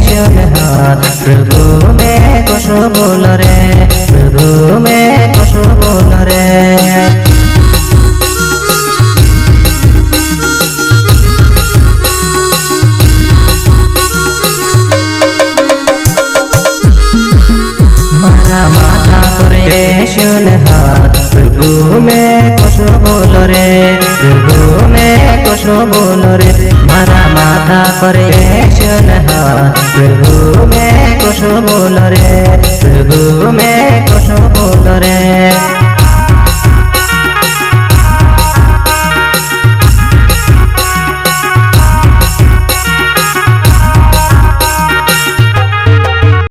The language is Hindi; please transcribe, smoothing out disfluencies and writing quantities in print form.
सुन हाथ प्रभु में कुछ बोल रे प्रभु में कुछ बोल रे मारा माथा करे सुन हाथ प्रभु में कुछ बोल रे प्रभु में कुछ बोल रे मारा माथा करे सुन हाथ प्रभु में कुछ बोल रे प्रभु में कुछ बोल रे।